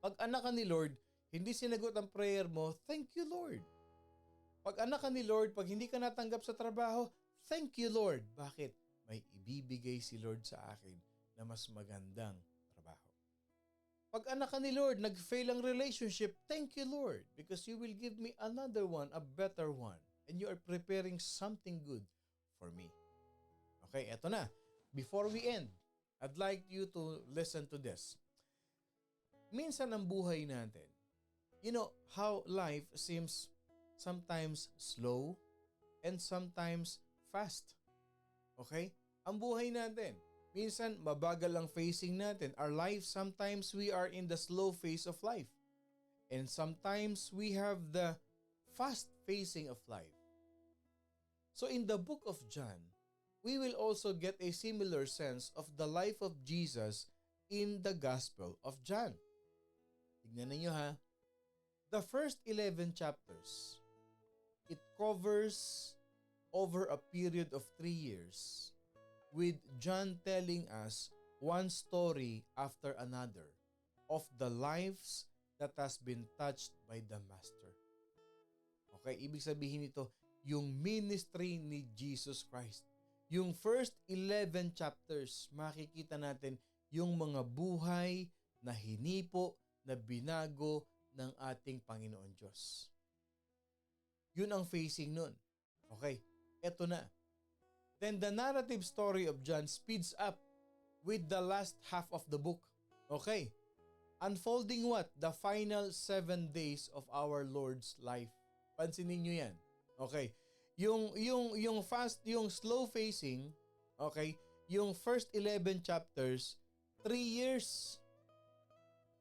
Pag anak ka ni Lord, hindi sinagot ang prayer mo, "Thank you, Lord." Pag anak ka ni Lord, pag hindi ka natanggap sa trabaho, "Thank you, Lord." Bakit? May ibibigay si Lord sa akin na mas magandang trabaho. Pag anak ka ni Lord, nag-fail ang relationship, "Thank you, Lord, because you will give me another one, a better one, and you are preparing something good for me." Okay, eto na. Before we end, I'd like you to listen to this. Minsan ang buhay natin, you know how life seems sometimes slow and sometimes fast. Okay? Ang buhay natin, minsan mabagal ang facing natin. Our life, sometimes we are in the slow phase of life. And sometimes we have the fast facing of life. So in the book of John, we will also get a similar sense of the life of Jesus in the Gospel of John. Tignan ninyo ha. The first 11 chapters, it covers over a period of 3 years with John telling us one story after another of the lives that has been touched by the Master. Okay, ibig sabihin nito, yung ministry ni Jesus Christ, Yung first 11 chapters, makikita natin yung mga buhay na hinipo, na binago ng ating Panginoon Diyos. Yun ang facing nun. Okay, eto na. Then the narrative story of John speeds up with the last half of the book. Okay, unfolding what? The final 7 days of our Lord's life. Pansinin nyo yan. Okay, yung slow facing, okay, yung first 11 chapters, 3 years.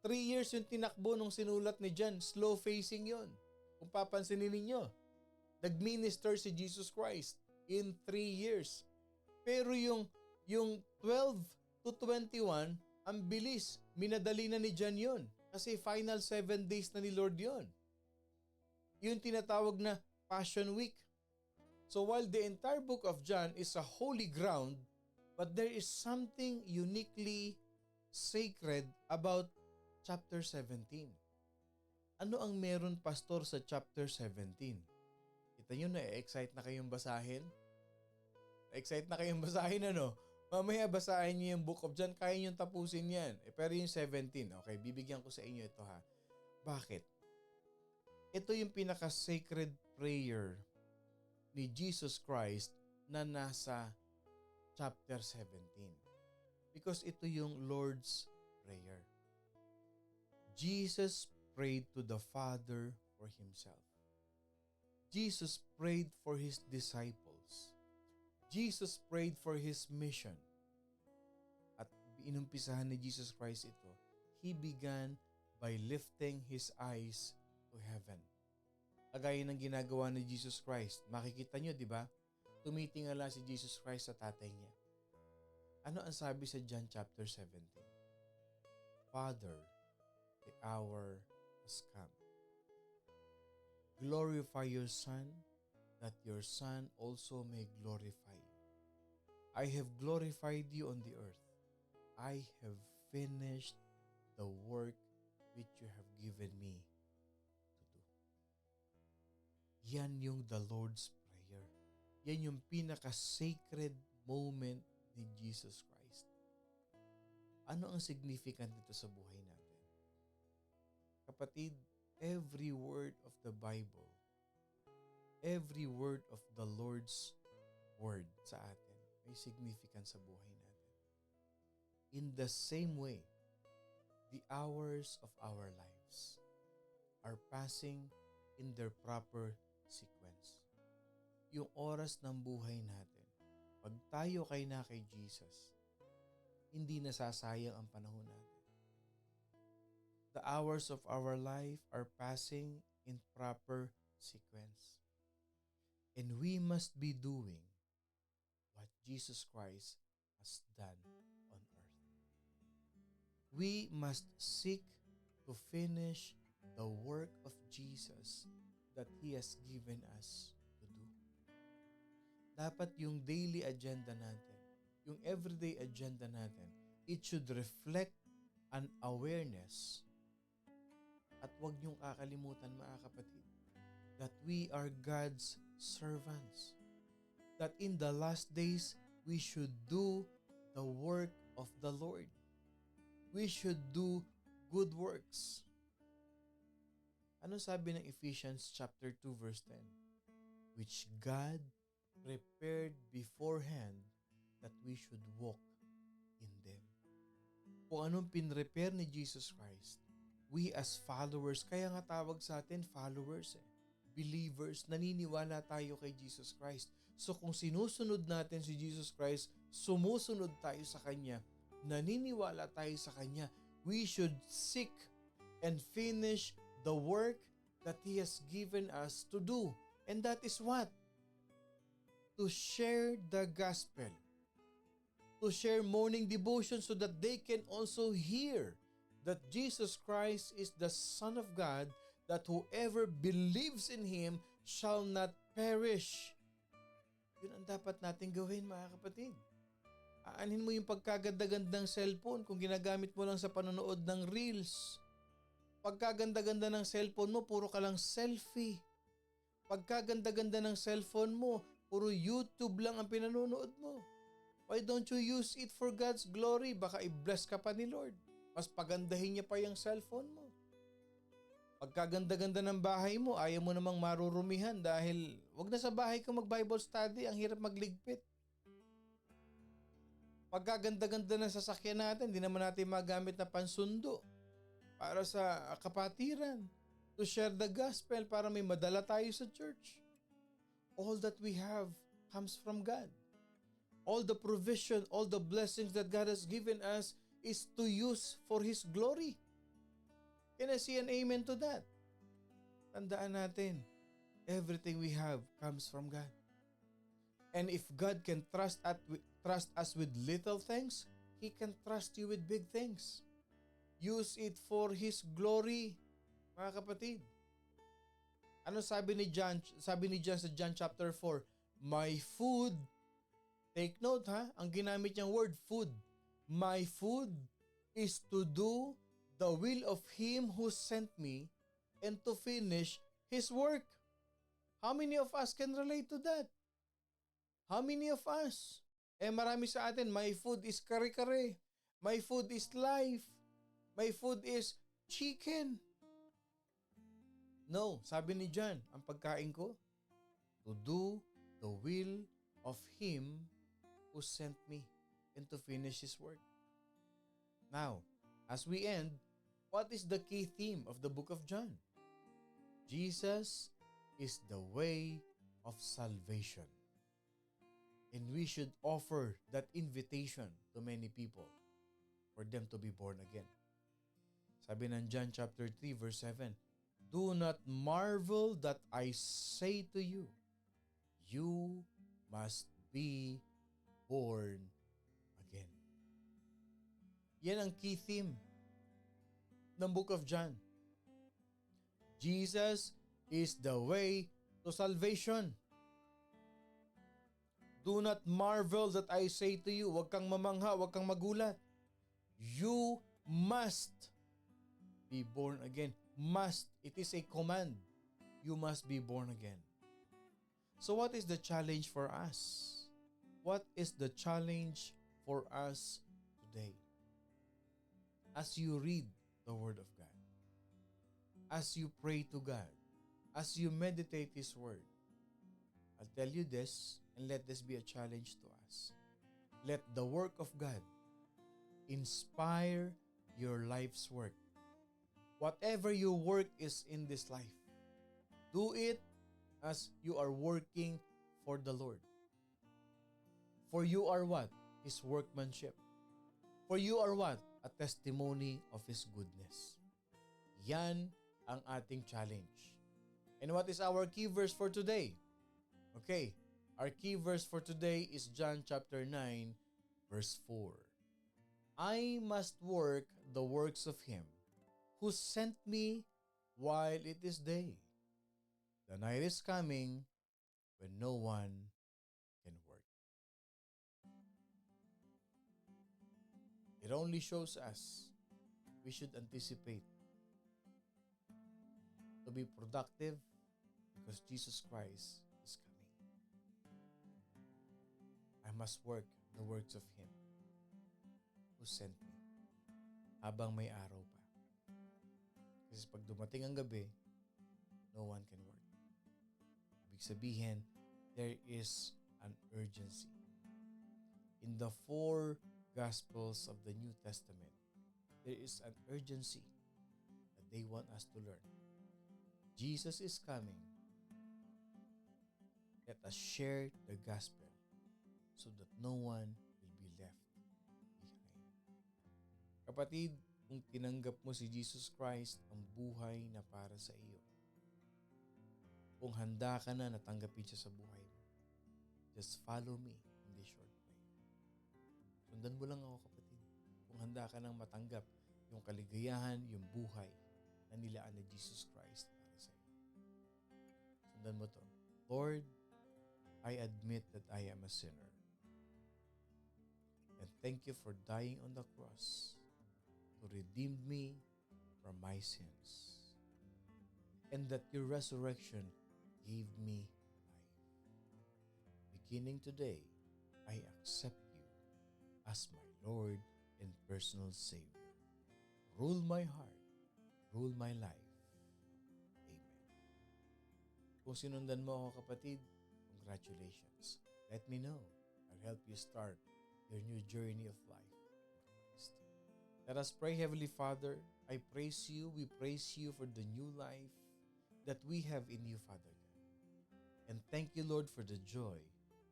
3 years yung tinakbo nung sinulat ni John. Slow facing yon. Kung papansinin ninyo, nag-minister si Jesus Christ in 3 years. Pero yung 12 to 21, ang bilis. Minadali na ni John yon. Kasi final 7 days na ni Lord yon. Yung tinatawag na Passion Week. So while the entire book of John is a holy ground, but there is something uniquely sacred about chapter 17. Ano ang meron, pastor, sa chapter 17? Kita nyo na, excite na kayong basahin? Excite na kayong basahin, ano? Mamaya basahin nyo yung book of John, kaya nyo tapusin yan. Pero yung 17, okay, bibigyan ko sa inyo ito ha. Bakit? Ito yung pinaka-sacred prayer ni Jesus Christ na nasa chapter 17. Because ito yung Lord's Prayer. Jesus prayed to the Father for Himself. Jesus prayed for His disciples. Jesus prayed for His mission. At inumpisahan ni Jesus Christ ito, He began by lifting His eyes to heaven. Kagaya ng ginagawa ni Jesus Christ. Makikita nyo, di ba? Tumitingala si Jesus Christ sa tatay niya. Ano ang sabi sa John chapter 17? Father, the hour has come. Glorify your Son, that your Son also may glorify you. I have glorified you on the earth. I have finished the work which you have given me. Yan yung the Lord's Prayer. Yan yung pinaka-sacred moment ni Jesus Christ. Ano ang significant dito sa buhay natin? Kapatid, every word of the Bible, every word of the Lord's word sa atin, may significance sa buhay natin. In the same way, the hours of our lives are passing in their proper sequence. Yung oras ng buhay natin, pag tayo kay Jesus, hindi nasasayang ang panahon natin. The hours of our life are passing in proper sequence. And we must be doing what Jesus Christ has done on earth. We must seek to finish the work of Jesus that He has given us to do. Dapat yung daily agenda natin, yung everyday agenda natin, it should reflect an awareness. At huwag niyong kakalimutan, mga kapatid, that we are God's servants. That in the last days, we should do the work of the Lord. We should do good works. Ano sabi ng Ephesians chapter 2 verse 10? Which God prepared beforehand that we should walk in them. Kung anong pinrepare ni Jesus Christ, we as followers, kaya nga tawag sa atin followers believers, naniniwala tayo kay Jesus Christ. So kung sinusunod natin si Jesus Christ, sumusunod tayo sa Kanya, naniniwala tayo sa Kanya, we should seek and finish the work that He has given us to do. And that is what? To share the gospel. To share morning devotion so that they can also hear that Jesus Christ is the Son of God, that whoever believes in Him shall not perish. Yun ang dapat natin gawin, mga kapatid. Aanhin mo yung pagkaganda-gandang cellphone kung ginagamit mo lang sa panonood ng reels. Pagkaganda-ganda ng cellphone mo, puro ka lang selfie. Pagkaganda-ganda ng cellphone mo, Puro YouTube lang ang pinanonood mo. Why don't you use it for God's glory? Baka i-bless ka pa ni Lord. Mas pagandahin niya pa yung cellphone mo. Pagkaganda-ganda ng bahay mo, ayaw mo namang marurumihan dahil wag na sa bahay ka mag-Bible study, ang hirap magligpit. Pagkaganda-ganda ng sasakyan natin, di naman natin magamit na pansundo para sa kapatiran, to share the gospel para may madala tayo sa church. All that we have comes from God. All the provision, all the blessings that God has given us is to use for His glory. Can I see an amen to that? Tandaan natin, everything we have comes from God. And if God can trust us with little things, He can trust you with big things. Use it for His glory, mga kapatid. Ano sabi ni John? Sabi ni John sa John chapter 4, my food, take note ha, ang ginamit niyang word, food. My food is to do the will of Him who sent me and to finish His work. How many of us can relate to that? How many of us? Marami sa atin, my food is kare-kare. My food is life. My food is chicken. No, sabi ni John, ang pagkain ko, to do the will of Him who sent me and to finish His work. Now, as we end, what is the key theme of the book of John? Jesus is the way of salvation. And we should offer that invitation to many people for them to be born again. Sabi ng John chapter 3 verse 7, do not marvel that I say to you, you must be born again. Yan ang key theme ng book of John. Jesus is the way to salvation. Do not marvel that I say to you, huwag kang mamangha, huwag kang magulat. You must be born again. Must, it is a command. You must be born again. So what is the challenge for us? What is the challenge for us today? As you read the Word of God, as you pray to God, as you meditate His Word, I'll tell you this, and let this be a challenge to us. Let the work of God inspire your life's work. Whatever your work is in this life, do it as you are working for the Lord. For you are what? His workmanship. For you are what? A testimony of His goodness. Yan ang ating challenge. And what is our key verse for today? Okay, our key verse for today is John chapter 9, verse 4. I must work the works of Him who sent me while it is day. The night is coming when no one can work. It only shows us we should anticipate to be productive because Jesus Christ is coming. I must work the works of Him who sent me habang may araw pa. Kasi pag dumating ang gabi, no one can work. Ibig sabihin, there is an urgency. In the 4 Gospels of the New Testament, there is an urgency that they want us to learn. Jesus is coming. Let us share the gospel so that no one will be left behind. Kapatid, kung tinanggap mo si Jesus Christ ang buhay na para sa iyo, kung handa ka na natanggapin siya sa buhay mo, just follow me in this short prayer. Sundan mo lang ako, kapatid. Kung handa ka nang matanggap yung kaligayahan, yung buhay na nilaan ni Jesus Christ para sa iyo. Sundan mo to. Lord, I admit that I am a sinner. And thank you for dying on the cross to redeem me from my sins. And that your resurrection gave me life. beginning today, I accept you as my Lord and personal Savior. Rule my heart, rule my life. Amen. Kung sinundan mo ako kapatid, congratulations. Let me know. I'll help you start your new journey of life. Let us pray. Heavenly Father, I praise you, we praise you for the new life that we have in you, Father God. And thank you, Lord, for the joy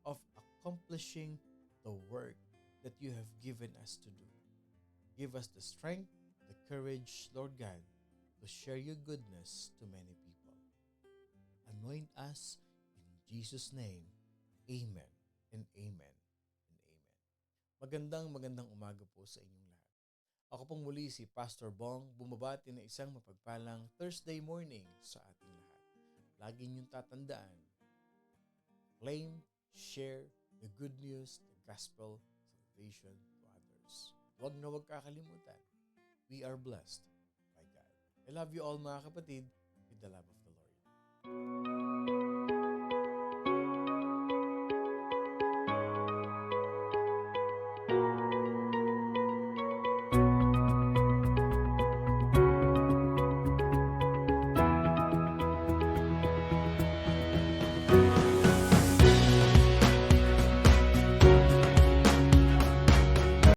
of accomplishing the work that you have given us to do. Give us the strength, the courage, Lord God, to share your goodness to many people. Anoint us in Jesus' name. Amen and amen and amen. Magandang umaga po sa inyong lahat. Ako pong muli si Pastor Bong, bumabati ng isang mapagpalang Thursday morning sa ating lahat. Lagi niyong tatandaan, claim, share the good news, the gospel, salvation to others. Huwag na huwag kakalimutan. We are blessed by God. I love you all mga kapatid with the love of